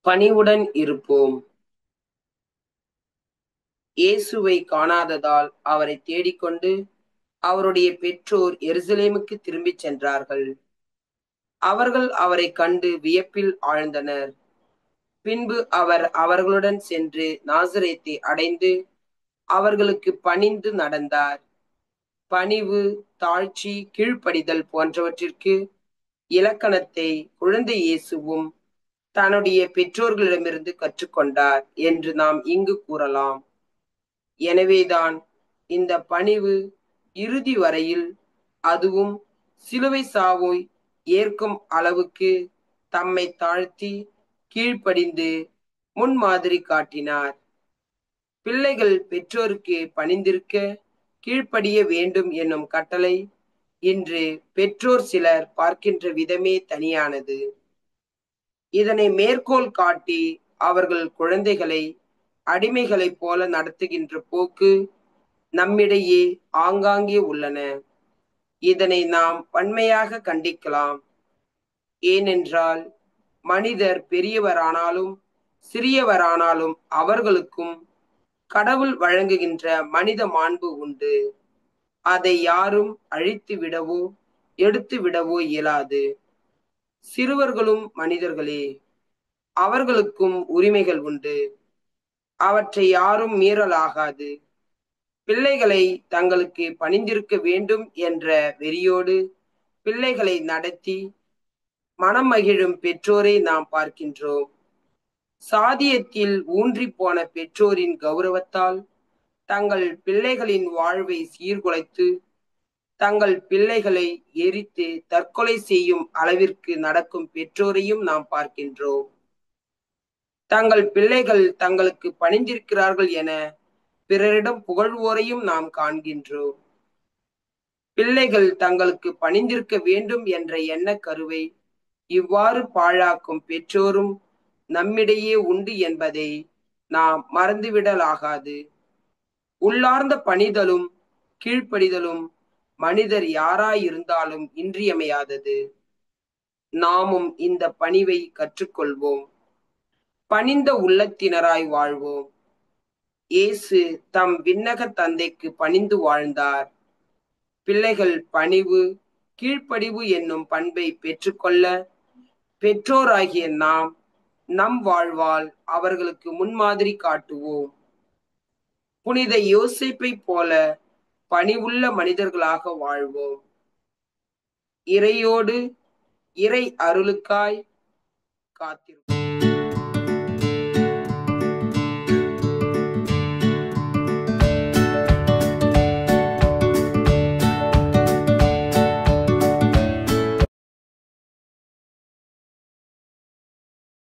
பணிவுடன் இருப்போம். இயேசுவை காணாததால் அவரைத் தேடிக்கொண்டு அவருடைய பெற்றோர் எருசலேமுக்கு திரும்பிச் சென்றார்கள். அவர்கள் அவரைக் கண்டு வியப்பில் ஆழ்ந்தனர். பின்பு அவர் அவர்களுடன் சென்று நாசரேத்தை அடைந்து அவர்களுக்கு பணிந்து நடந்தார். பணிவு, தாழ்ச்சி, கீழ்ப்படிதல் போன்றவற்றிற்கு இலக்கணத்தை குழந்தை இயேசுவும் தன்னுடைய பெற்றோர்களிடமிருந்து கற்றுக்கொண்டார் என்று நாம் இங்கு கூறலாம். எனவேதான் இந்த பணிவு இறுதி வரையில், அதுவும் சிலுவை சாவை ஏற்கும் அளவுக்கு தம்மை தாழ்த்தி கீழ்ப்படிந்து முன்மாதிரி காட்டினார். பிள்ளைகள் பெற்றோருக்கு பணிந்திருக்க கீழ்ப்படிய வேண்டும் என்னும் கட்டளை இன்று பெற்றோர் சிலர் பார்க்கின்ற விதமே தனியானது. இதனை மேற்கோள் காட்டி அவர்கள் குழந்தைகளை அடிமைகளைப் போல நடத்துகின்ற போக்கு நம்மிடையே ஆங்காங்கே உள்ளன. இதனை நாம் வன்மையாக கண்டிக்கலாம். ஏனென்றால் மனிதர் பெரியவரானாலும் சிறியவரானாலும் அவர்களுக்கும் கடவுள் வழங்குகின்ற மனித மாண்பு உண்டு. அதை யாரும் அழித்து விடவோ எடுத்து விடவோ இயலாது. சிறுவர்களும் மனிதர்களே, அவர்களுக்கும் உரிமைகள் உண்டு. அவற்றை யாரும் மீறலாகாது. பிள்ளைகளை தங்களுக்கு பணிந்திருக்க வேண்டும் என்ற வெறியோடு பிள்ளைகளை நடத்தி மனம் மகிழும் பெற்றோரை நாம் பார்க்கின்றோம். சாதியத்தில் ஊன்றிப்போன பெற்றோரின் கௌரவத்தால் தங்கள் பிள்ளைகளின் வாழ்வை சீர்குலைத்து தங்கள் பிள்ளைகளை எரித்து தற்கொலை செய்யும் அளவிற்கு நடக்கும் பெற்றோரையும் நாம் பார்க்கின்றோம். தங்கள் பிள்ளைகள் தங்களுக்கு பணிந்திருக்கிறார்கள் என பிறரிடம் புகழ்வோரையும் நாம் காண்கின்றோம். பிள்ளைகள் தங்களுக்கு பணிந்திருக்க வேண்டும் என்ற எண்ணக் கருவை இவ்வாறு பாழாக்கும் பெற்றோரும் நம்மிடையே உண்டு என்பதை நாம் மறந்துவிடலாகாது. உள்ளார்ந்த பணிதலும் கீழ்ப்படிதலும் மனிதர் யாராயிருந்தாலும் இன்றியமையாதது. நாமும் இந்த பணிவை கற்றுக்கொள்வோம். பணிந்த உள்ளத்தினராய் வாழ்வோம். இயேசு தம் விண்ணக தந்தைக்கு பணிந்து வாழ்ந்தார். பிள்ளைகள் பணிவு, கீழ்ப்படிவு என்னும் பண்பை பெற்றுக்கொள்ள பெற்றோராகிய நாம் நம் வாழ்வால் அவர்களுக்கு முன்மாதிரி காட்டுவோம். புனித யோசேப்பை போல பணிவுள்ள மனிதர்களாக வாழ்வோம். இறையோடு இறை அருளுக்காய் காத்திருப்போம்.